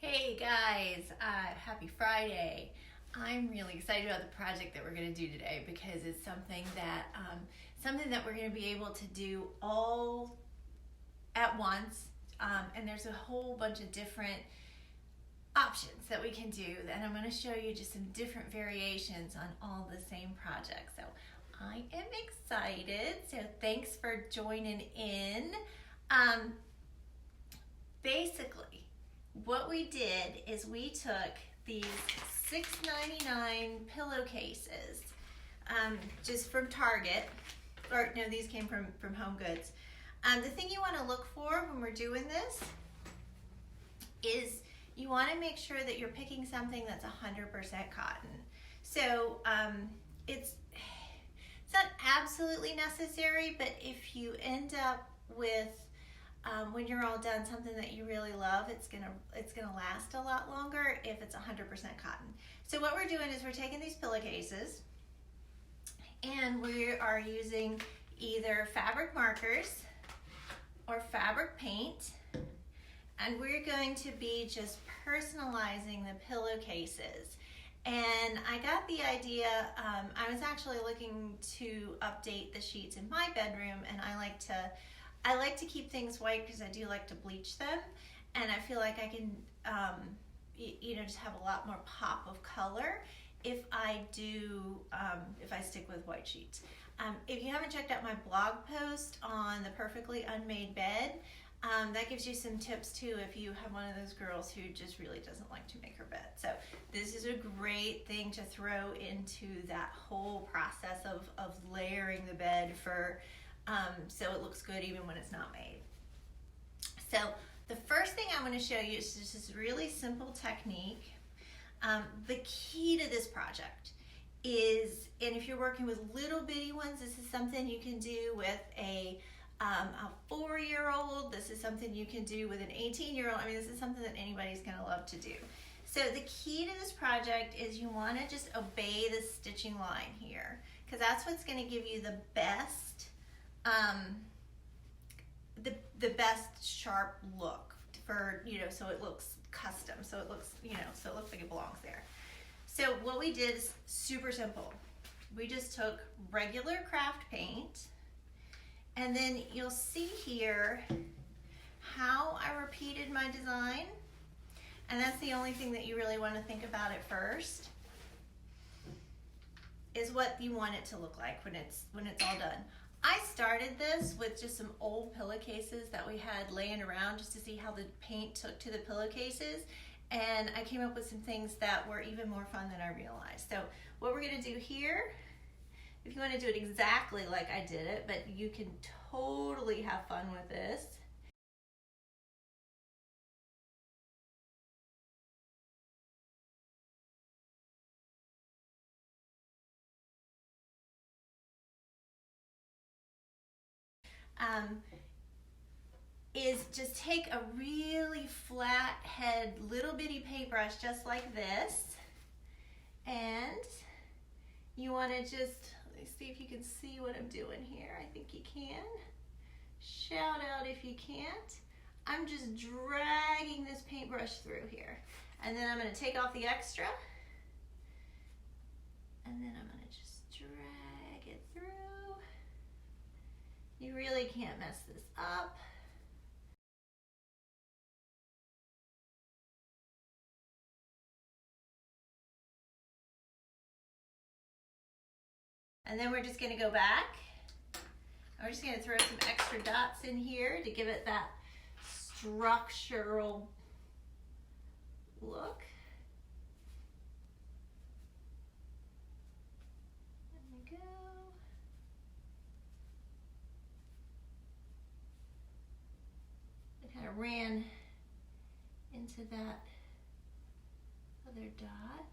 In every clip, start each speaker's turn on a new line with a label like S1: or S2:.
S1: Hey guys, happy Friday. I'm really excited about the project that we're going to do today because it's something that we're going to be able to do all at once, and there's a whole bunch of different options that we can do, and I'm going to show you just some different variations on all the same project. So I am excited, so thanks for joining in. Basically, what we did is we took these $6.99 pillowcases, just from Target, or no, these came from Home Goods. The thing you want to look for when we're doing this is you want to make sure that you're picking something that's 100% cotton. So it's not absolutely necessary, but if you end up with when you're all done, something that you really love, it's gonna last a lot longer if it's 100% cotton. So what we're doing is we're taking these pillowcases and we are using either fabric markers or fabric paint, and we're going to be just personalizing the pillowcases. And I got the idea, I was actually looking to update the sheets in my bedroom, and I like to keep things white because I do like to bleach them, and I feel like I can just have a lot more pop of color if I stick with white sheets. If you haven't checked out my blog post on the perfectly unmade bed, that gives you some tips too if you have one of those girls who just really doesn't like to make her bed. So this is a great thing to throw into that whole process of layering the bed so it looks good even when it's not made. So the first thing I want to show you is just this really simple technique. The key to this project is, and if you're working with little bitty ones, this is something you can do with a 4-year-old. This is something you can do with an 18-year-old. I mean, this is something that anybody's going to love to do. So the key to this project is you want to just obey the stitching line here, because that's what's going to give you the best the best sharp look for, so it looks custom, so it looks like it belongs there. So what we did is super simple. We just took regular craft paint, and then you'll see here how I repeated my design, and that's the only thing that you really want to think about at first, is what you want it to look like when it's all done. I started this with just some old pillowcases that we had laying around just to see how the paint took to the pillowcases, and I came up with some things that were even more fun than I realized. So what we're going to do here, if you want to do it exactly like I did it, but you can totally have fun with this. Is just take a really flat head little bitty paintbrush just like this, and you want to just, let me see if you can see what I'm doing here. I think you can. Shout out if you can't. I'm just dragging this paintbrush through here, and then I'm going to take off the extra, and then I'm going to just drag it through. You really can't mess this up. And then we're just going to go back. We're just going to throw some extra dots in here to give it that structural look. There we go. It kind of ran into that other dot.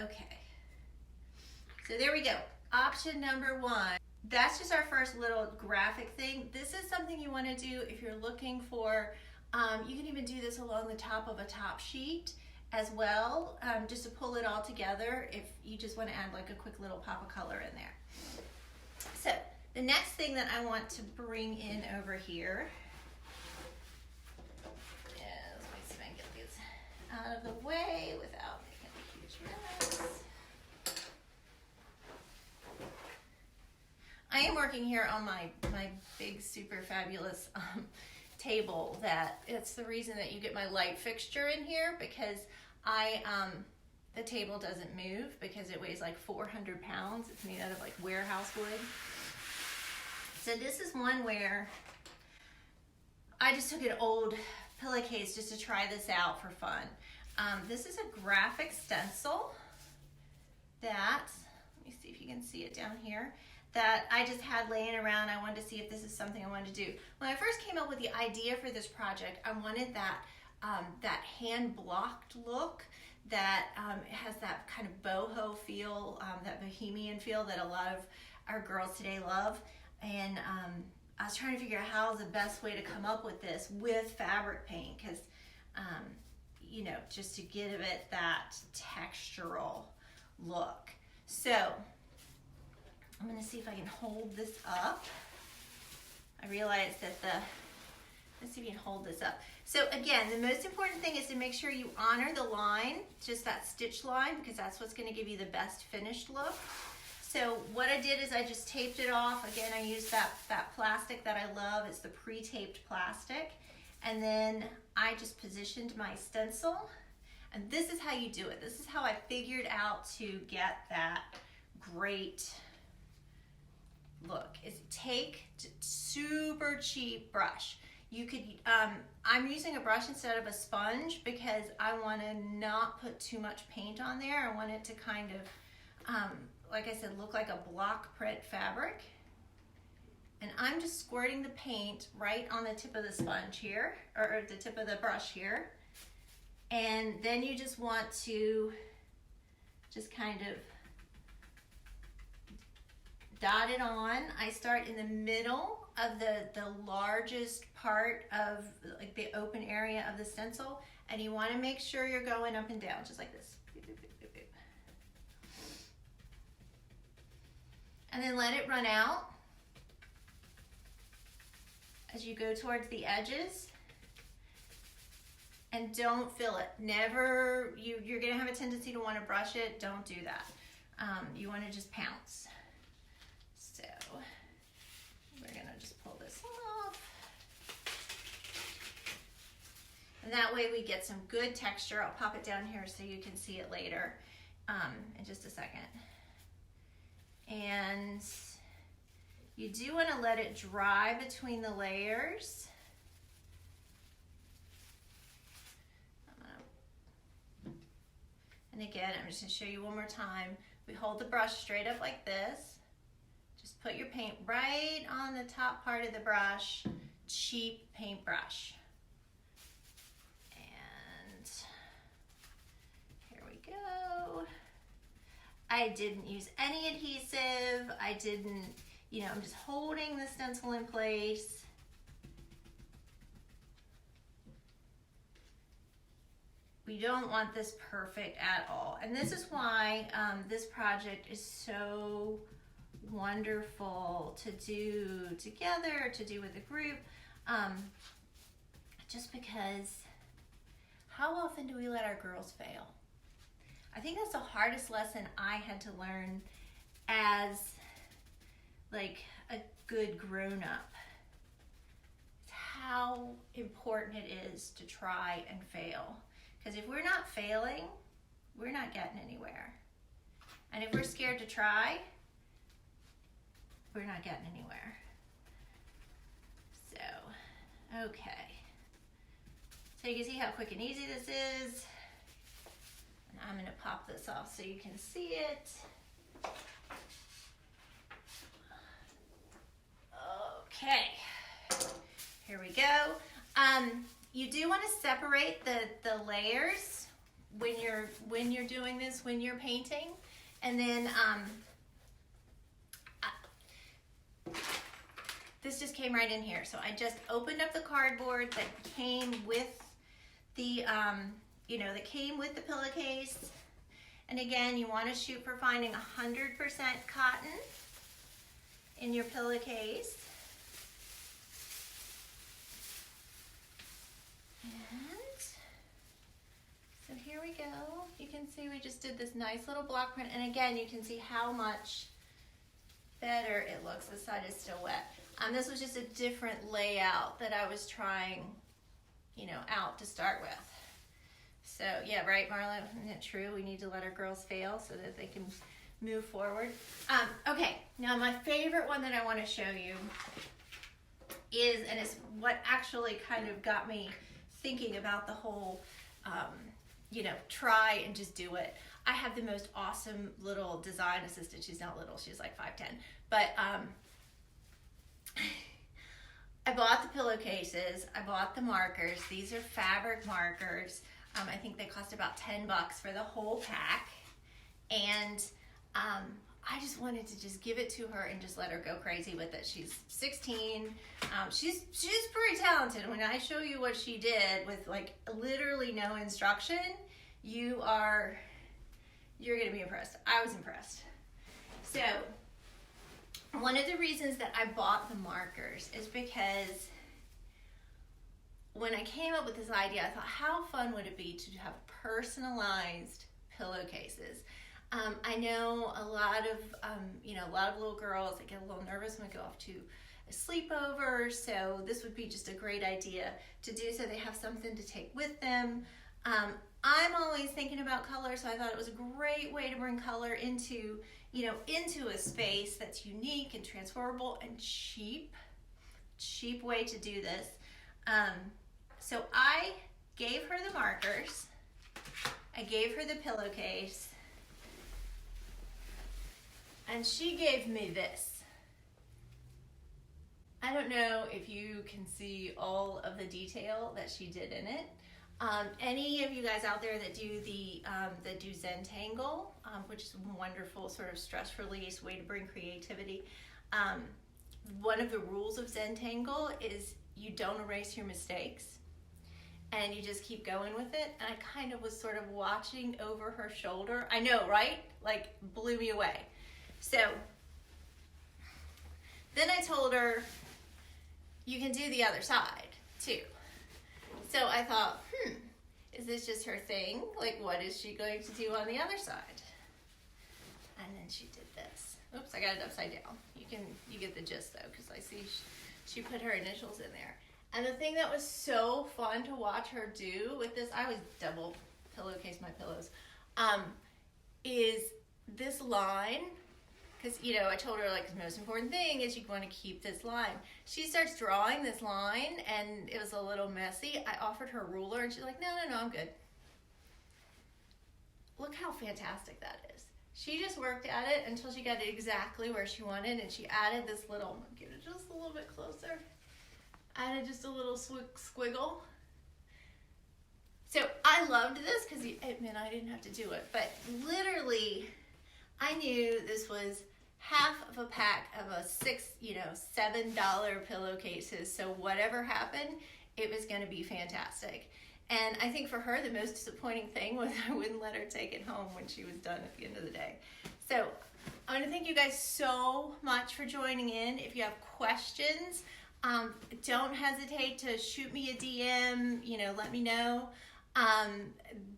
S1: Okay, so there we go. Option number one. That's just our first little graphic thing. This is something you want to do if you're looking for, you can even do this along the top of a top sheet as well, just to pull it all together if you just want to add like a quick little pop of color in there. So The next thing that I want to bring in over here is, let me see if I can get these out of the way without making a huge mess. I am working here on my big, super fabulous table. That it's the reason that you get my light fixture in here, because the table doesn't move because it weighs like 400 pounds. It's made out of like warehouse wood. So this is one where I just took an old pillowcase just to try this out for fun. This is a graphic stencil that, let me see if you can see it down here, that I just had laying around. I wanted to see if this is something I wanted to do. When I first came up with the idea for this project, I wanted that that hand-blocked look that has that kind of boho feel, that bohemian feel that a lot of our girls today love. And I was trying to figure out how the best way to come up with this with fabric paint, because you know, just to give it that textural look. So I'm gonna see if I can hold this up. I realized that let's see if you can hold this up. So again, the most important thing is to make sure you honor the line, just that stitch line, because that's what's gonna give you the best finished look. So what I did is I just taped it off. Again, I used that plastic that I love. It's the pre-taped plastic. And then I just positioned my stencil. And this is how you do it. This is how I figured out to get that great look. Is take super cheap brush. You could, I'm using a brush instead of a sponge because I want to not put too much paint on there. I want it to kind of, like I said, look like a block print fabric. And I'm just squirting the paint right on the tip of the sponge here, or the tip of the brush here. And then you just want to just kind of dot it on. I start in the middle of the largest part of like the open area of the stencil, and you want to make sure you're going up and down just like this. And then let it run out as you go towards the edges. And don't fill it. Never, you're gonna have a tendency to want to brush it. Don't do that. You want to just pounce. So we're gonna just pull this off. And that way we get some good texture. I'll pop it down here so you can see it later in just a second. And you do want to let it dry between the layers. And again, I'm just going to show you one more time. We hold the brush straight up like this. Just put your paint right on the top part of the brush. Cheap paintbrush. And here we go. I didn't use any adhesive. I didn't, you know, I'm just holding the stencil in place. We don't want this perfect at all. And this is why this project is so wonderful to do together, to do with a group. Just because how often do we let our girls fail? I think that's the hardest lesson I had to learn as like a good grown-up. It's how important it is to try and fail. Because if we're not failing, we're not getting anywhere. And if we're scared to try, we're not getting anywhere. So, okay. So you can see how quick and easy this is. And I'm gonna pop this off so you can see it. Okay, here we go. You do want to separate the layers when you're doing this, when you're painting. And then this just came right in here. So I just opened up the cardboard that came with the that came with the pillowcase. And again, you want to shoot for finding 100% cotton. in your pillowcase. And so here we go. You can see we just did this nice little block print, and again you can see how much better it looks. The side is still wet. This was just a different layout that I was trying, you know, out to start with. So yeah, right, Marla, isn't it true? We need to let our girls fail so that they can move forward. Okay, now my favorite one that I want to show you is, and it's what actually kind of got me thinking about the whole, you know, try and just do it. I have the most awesome little design assistant. She's not little, she's like 5'10", but I bought the pillowcases, I bought the markers. These are fabric markers. I think they cost about $10 for the whole pack. And I just wanted to just give it to her and just let her go crazy with it. She's 16. She's pretty talented. When I show you what she did with like literally no instruction, you're gonna be impressed. I was impressed. So one of the reasons that I bought the markers is because when I came up with this idea, I thought, how fun would it be to have personalized pillowcases? I know a lot of little girls that get a little nervous when we go off to a sleepover, so this would be just a great idea to do so they have something to take with them. I'm always thinking about color, so I thought it was a great way to bring color into a space that's unique and transferable and cheap way to do this. So I gave her the markers, I gave her the pillowcase, and she gave me this. I don't know if you can see all of the detail that she did in it. Any of you guys out there that do that do Zentangle, which is a wonderful sort of stress release way to bring creativity. One of the rules of Zentangle is you don't erase your mistakes and you just keep going with it. And I kind of was sort of watching over her shoulder. I know, right? Like, blew me away. So then I told her, you can do the other side too. So I thought, is this just her thing? Like, what is she going to do on the other side? And then she did this. Oops, I got it upside down. You get the gist though, because I see she put her initials in there. And the thing that was so fun to watch her do with this, I always double pillowcase my pillows, is this line. Because, I told her, like, the most important thing is you want to keep this line. She starts drawing this line, and it was a little messy. I offered her a ruler, and she's like, no, I'm good. Look how fantastic that is. She just worked at it until she got it exactly where she wanted, and she added this little, get it just a little bit closer, added just a little squiggle. So I loved this because it meant I didn't have to do it. But literally, I knew this was half of a pack of a $7 pillowcases. So whatever happened, it was going to be fantastic. And I think for her, the most disappointing thing was I wouldn't let her take it home when she was done at the end of the day. So I want to thank you guys so much for joining in. If you have questions, don't hesitate to shoot me a DM, let me know.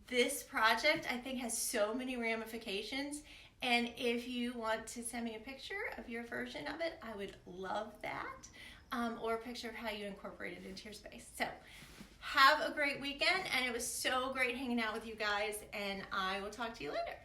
S1: This project, I think, has so many ramifications. And if you want to send me a picture of your version of it, I would love that. Or a picture of how you incorporate it into your space. So have a great weekend, and it was so great hanging out with you guys, and I will talk to you later.